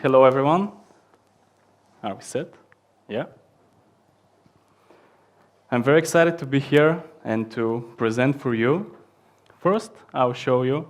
Hello, everyone. Are we set? Yeah. I'm very excited to be here and to present for you. First, I'll show you.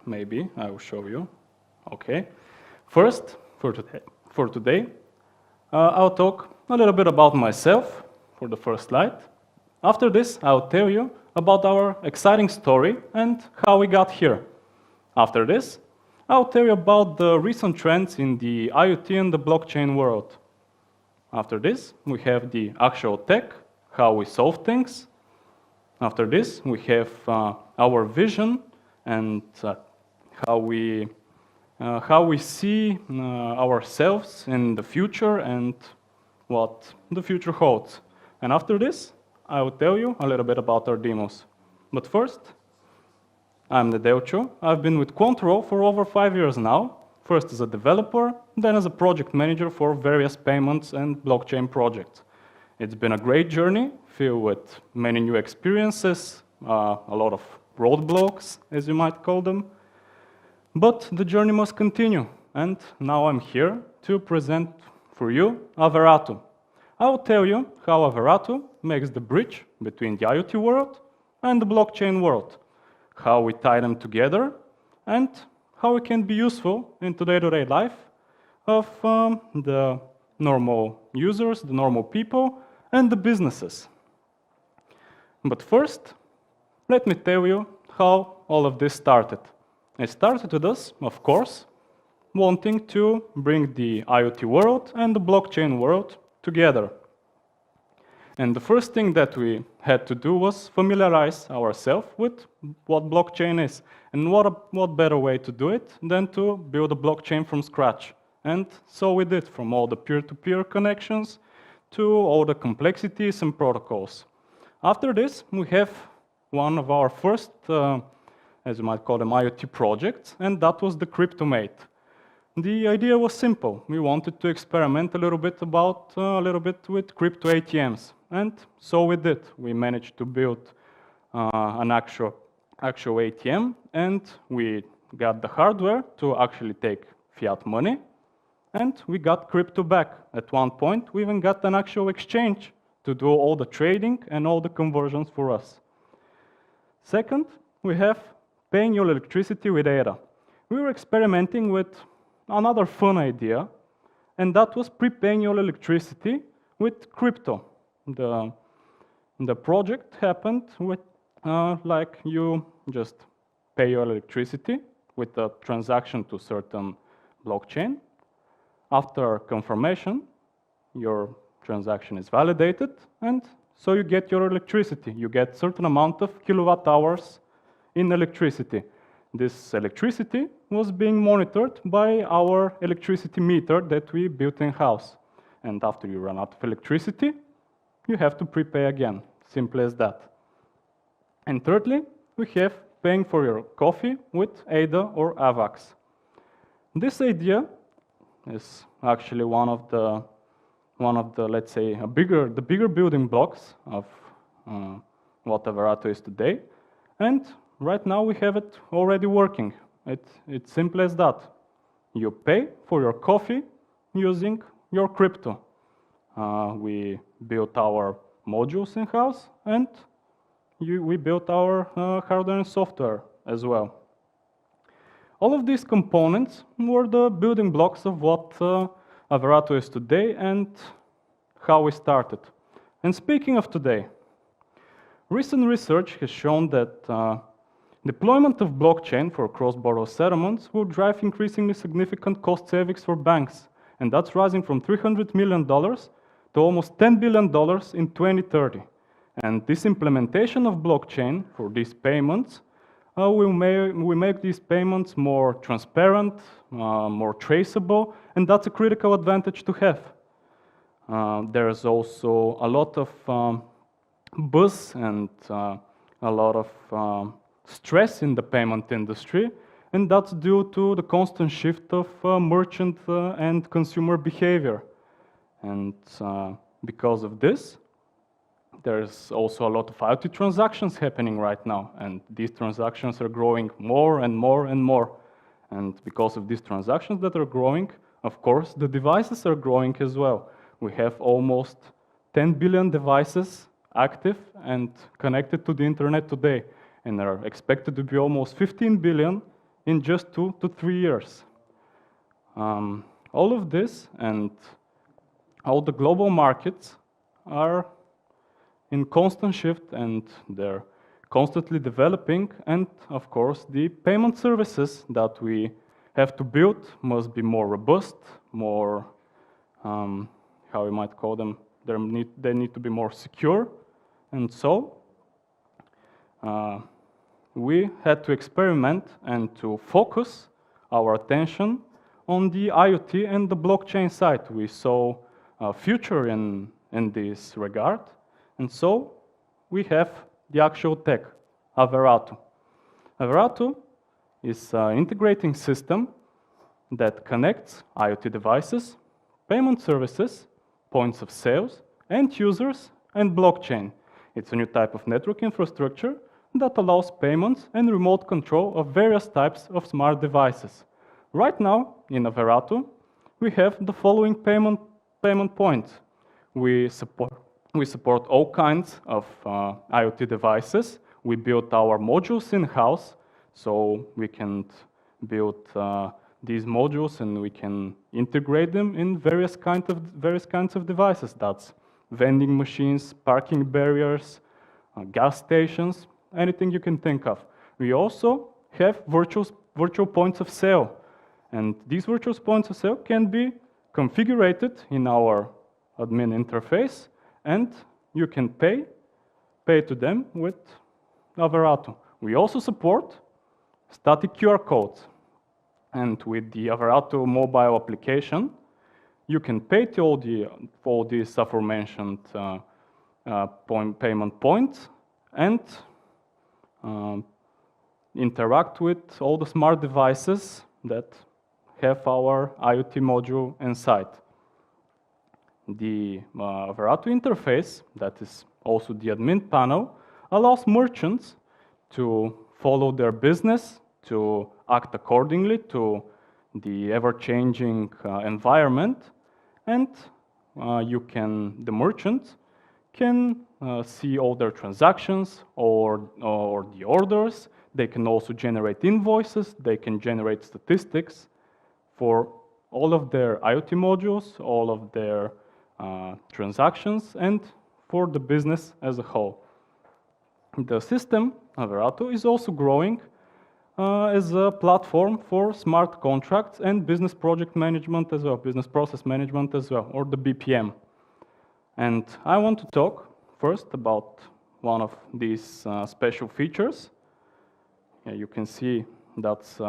Maybe I will show you. Okay. First, for today, I'll talk a little bit about myself for the first slide. After this, I'll tell you about our exciting story and how we got here. After this, I'll tell you about the recent trends in the IoT and the blockchain world. After this, we have the actual tech, how we solve things. After this, we have our vision and how we see ourselves in the future and what the future holds. And after this, I will tell you a little bit about our demos. But first, I'm Nedelcho. I've been with Quanterall for over 5 years now, first as a developer, then as a project manager for various payments and blockchain projects. It's been a great journey, filled with many new experiences, a lot of roadblocks, as you might call them. But the journey must continue, and now I'm here to present for you Averato. I will tell you how Averato makes the bridge between the IoT world and the blockchain world, how we tie them together, and how it can be useful in day-to-day life of the normal users, the normal people, and the businesses. But first, let me tell you how all of this started. It started with us, of course, wanting to bring the IoT world and the blockchain world together. And the first thing that we had to do was familiarize ourselves with what blockchain is. And what better way to do it than to build a blockchain from scratch. And so we did, from all the peer-to-peer connections to all the complexities and protocols. After this, we have one of our first, as you might call them, IoT projects, and that was the CryptoMate. The idea was simple. We wanted to experiment a little bit with crypto ATMs, and so we did. We managed to build an actual ATM, and we got the hardware to actually take fiat money, and we got crypto back. At one point, we even got an actual exchange to do all the trading and all the conversions for us. Second, we have paying your electricity with ADA. We were experimenting with another fun idea, and that was prepaying your electricity with crypto. The project happened with like you just pay your electricity with a transaction to certain blockchain. After confirmation, your transaction is validated, and so you get your electricity. You get certain amount of kilowatt hours in electricity. This electricity was being monitored by our electricity meter that we built in-house. And after you run out of electricity, you have to prepay again. Simple as that. And thirdly, we have paying for your coffee with ADA or AVAX. This idea is actually one of the let's say the bigger building blocks of what Averato is today. And right now we have it already working. It's simple as that. You pay for your coffee using your crypto. We built our modules in-house, and we built our hardware and software as well. All of these components were the building blocks of what Averato is today and how we started. And speaking of today, recent research has shown that deployment of blockchain for cross-border settlements will drive increasingly significant cost savings for banks, and that's rising from $300 million to almost $10 billion in 2030. And this implementation of blockchain for these payments will make these payments more transparent, more traceable, and that's a critical advantage to have. There's also a lot of buzz and a lot of stress in the payment industry, and that's due to the constant shift of merchant and consumer behavior. And because of this, there's also a lot of IoT transactions happening right now, and these transactions are growing more and more and more. And because of these transactions that are growing, of course, the devices are growing as well. We have almost 10 billion devices active and connected to the internet today, and are expected to be almost 15 billion in just 2 to 3 years. All of this and all the global markets are in constant shift, and they're constantly developing, and of course the payment services that we have to build must be more robust, more, how we might call them, they need to be more secure. And so we had to experiment and to focus our attention on the IoT and the blockchain side. We saw a future in this regard, and so we have the actual tech, Averato. Averato is an integrating system that connects IoT devices, payment services, points of sales, end users, and blockchain. It's a new type of network infrastructure that allows payments and remote control of various types of smart devices. Right now, in Averato, we have the following payment points. We support all kinds of IoT devices. We built our modules in-house, so we can build these modules and we can integrate them in various kinds of devices. That's vending machines, parking barriers, gas stations, anything you can think of. We also have virtual points of sale, and these virtual points of sale can be configured in our admin interface, and you can pay to them with Averato. We also support static QR codes, and with the Averato mobile application, you can pay to all these aforementioned payment points and interact with all the smart devices that have our IoT module inside. The Averato interface, that is also the admin panel, allows merchants to follow their business, to act accordingly to the ever-changing environment, and the merchant can see all their transactions or the orders. They can also generate invoices, they can generate statistics for all of their IoT modules, all of their transactions, and for the business as a whole. The system, Averato, is also growing as a platform for smart contracts and business project management as well, business process management as well, or the BPM. And I want to talk first about one of these special features. You can see that's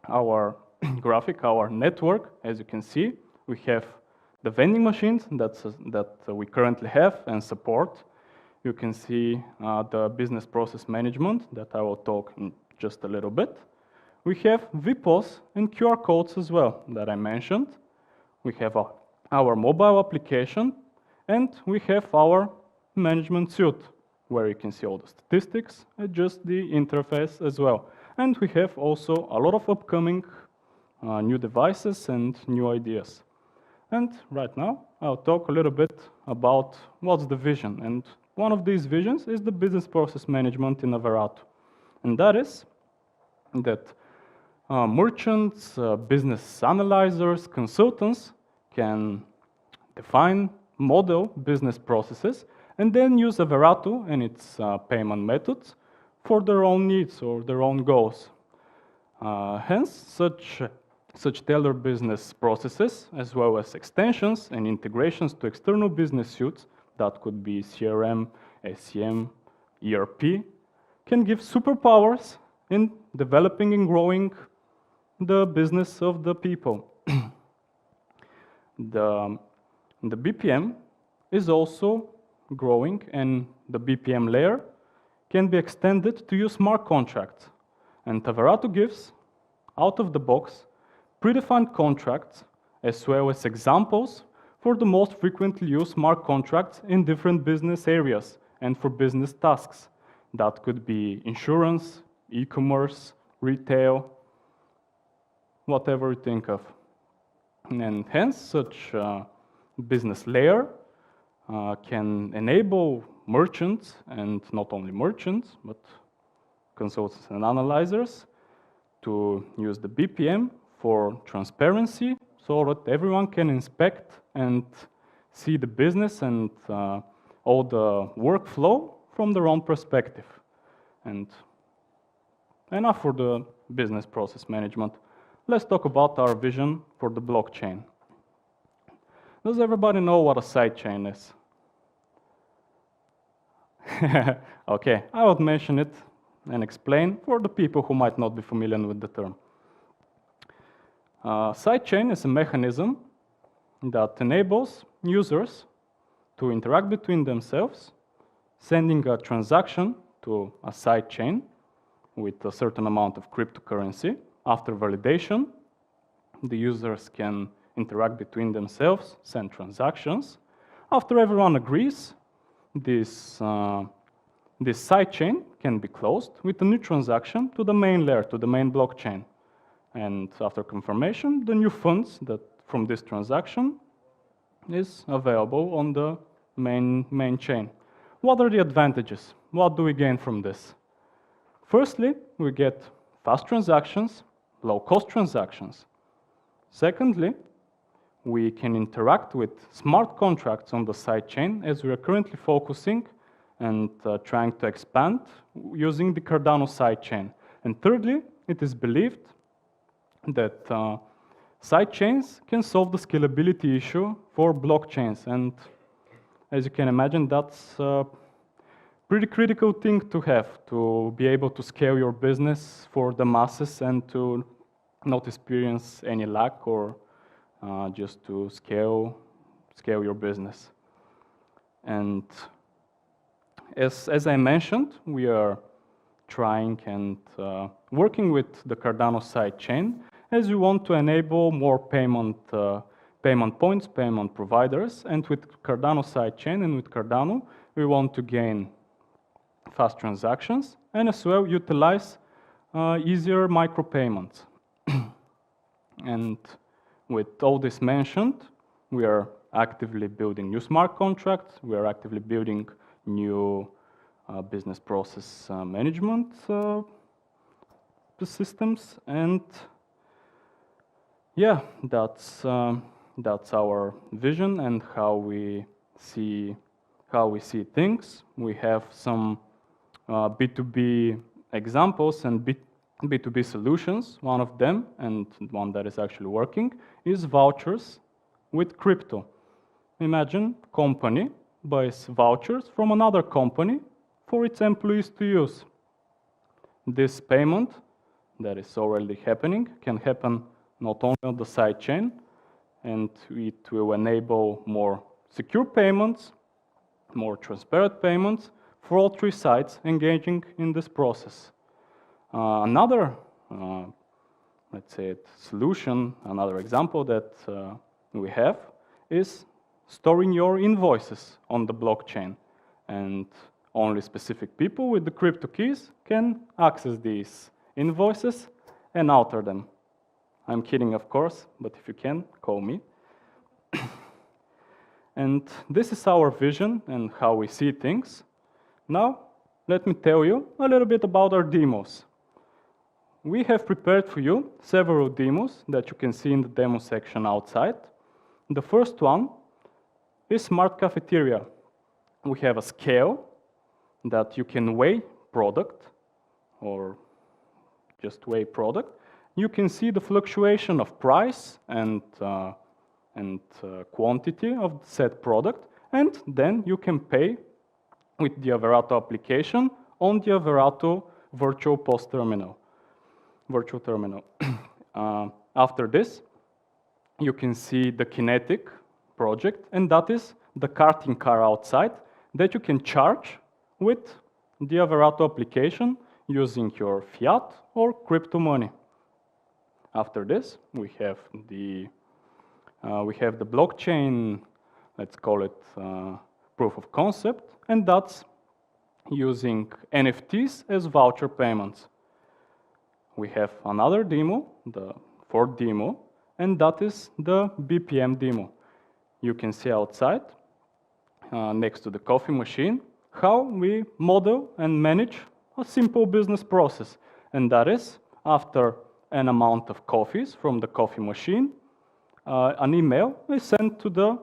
our graphic, our network. As you can see, we have the vending machines that we currently have and support. You can see the business process management that I will talk in just a little bit. We have VPOS and QR codes as well that I mentioned. We have our mobile application, and we have our management suite where you can see all the statistics, adjust the interface as well. And we have also a lot of upcoming new devices and new ideas. And right now, I'll talk a little bit about what's the vision. And one of these visions is the business process management in Averato. And that is that merchants, business analyzers, consultants can define, model business processes, and then use Averato and its payment methods for their own needs or their own goals. Hence, such tailored business processes, as well as extensions and integrations to external business suites, that could be CRM, SCM, ERP, can give superpowers in developing and growing the business of the people. The BPM is also growing, and the BPM layer can be extended to use smart contracts. And Averato gives, out of the box, predefined contracts, as well as examples for the most frequently used smart contracts in different business areas and for business tasks. That could be insurance, e-commerce, retail, whatever you think of. And hence, such business layer can enable merchants, and not only merchants, but consultants and analyzers, to use the BPM for transparency, so that everyone can inspect and see the business and all the workflow from their own perspective. And enough for the business process management. Let's talk about our vision for the blockchain. Does everybody know what a sidechain is? Okay, I would mention it and explain for the people who might not be familiar with the term. Sidechain is a mechanism that enables users to interact between themselves, sending a transaction to a sidechain with a certain amount of cryptocurrency. After validation, the users can interact between themselves, send transactions. After everyone agrees, this sidechain can be closed with a new transaction to the main layer, to the main blockchain. And after confirmation, the new funds that from this transaction is available on the main chain. What are the advantages? What do we gain from this? Firstly, we get fast transactions, low-cost transactions. Secondly, we can interact with smart contracts on the sidechain, as we are currently focusing and trying to expand using the Cardano sidechain. And thirdly, it is believed that sidechains can solve the scalability issue for blockchains. And as you can imagine, that's a pretty critical thing to have, to be able to scale your business for the masses and to not experience any lack or just to scale your business. And as I mentioned, we are trying and working with the Cardano sidechain, as we want to enable more payment points, payment providers. And with Cardano sidechain and with Cardano, we want to gain fast transactions and as well utilize easier micropayments. And with all this mentioned, we are actively building new smart contracts. We are actively building new business process management systems, and yeah, that's our vision and how we see things. We have some B2B examples and B2B solutions. One of them, and one that is actually working, is vouchers with crypto. Imagine company buys vouchers from another company for its employees to use. This payment that is already happening can happen not only on the sidechain, and it will enable more secure payments, more transparent payments for all three sides engaging in this process. Another, let's say, solution, another example that we have is storing your invoices on the blockchain, and only specific people with the crypto keys can access these invoices and alter them. I'm kidding, of course, but if you can, call me. And this is our vision and how we see things. Now, let me tell you a little bit about our demos. We have prepared for you several demos that you can see in the demo section outside. The first one is Smart Cafeteria. We have a scale that you can weigh product or just weigh product. You can see the fluctuation of price and quantity of the said product, and then you can pay with the Averato application on the Averato virtual POS terminal. After this, you can see the Kinetic project, and that is the carting car outside that you can charge with the Averato application using your fiat or crypto money. After this, we have the blockchain, let's call it proof of concept, and that's using NFTs as voucher payments. We have another demo for demo, and that is the BPM demo. You can see outside, next to the coffee machine, how we model and manage a simple business process. And that is, after an amount of coffees from the coffee machine, an email is sent to the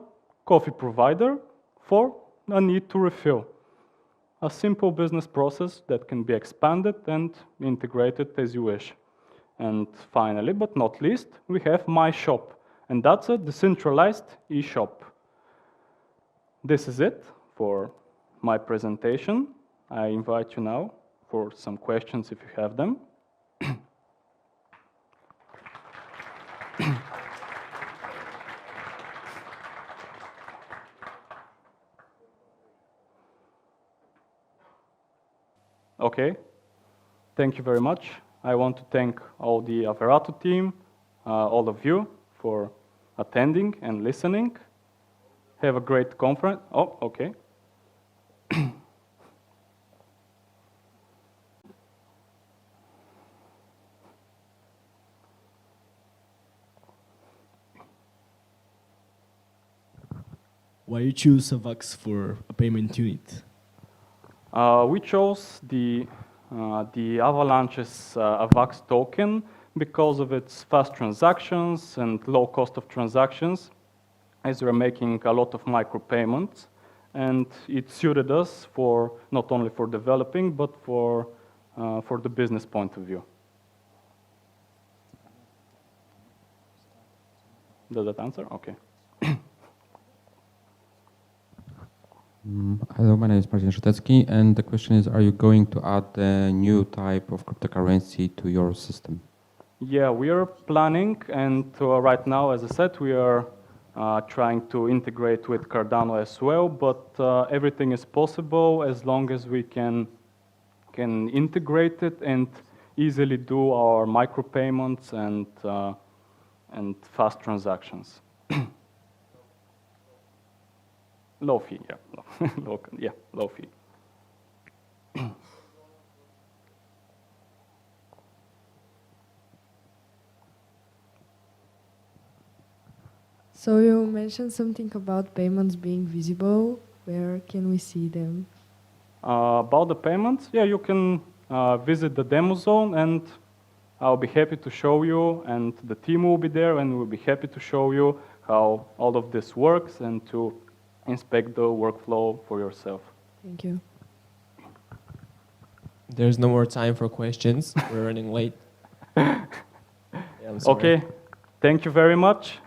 coffee provider for a need to refill. A simple business process that can be expanded and integrated as you wish. And finally, but not least, we have My Shop, and that's a decentralized e-shop. This is it for my presentation. I invite you now for some questions if you have them. Okay, thank you very much. I want to thank all the Averato team, all of you for attending and listening. Have a great conference. Oh, okay. Why you choose AVAX for a payment unit? We chose the Avalanche's AVAX token because of its fast transactions and low cost of transactions, as we're making a lot of micropayments, and it suited us for not only for developing but for the business point of view. Does that answer? Okay. Hello, my name is Martin Szutecki, and the question is, are you going to add a new type of cryptocurrency to your system? Yeah, we are planning, and right now, as I said, we are trying to integrate with Cardano as well, but everything is possible as long as we can integrate it and easily do our micropayments and fast transactions. Low fee, yeah, low fee. So you mentioned something about payments being visible. Where can we see them? About the payments, yeah, you can visit the demo zone, and I'll be happy to show you, and the team will be there, and we'll be happy to show you how all of this works and to inspect the workflow for yourself. Thank you. There's no more time for questions. We're running late. Yeah, I'm sorry. Okay, thank you very much.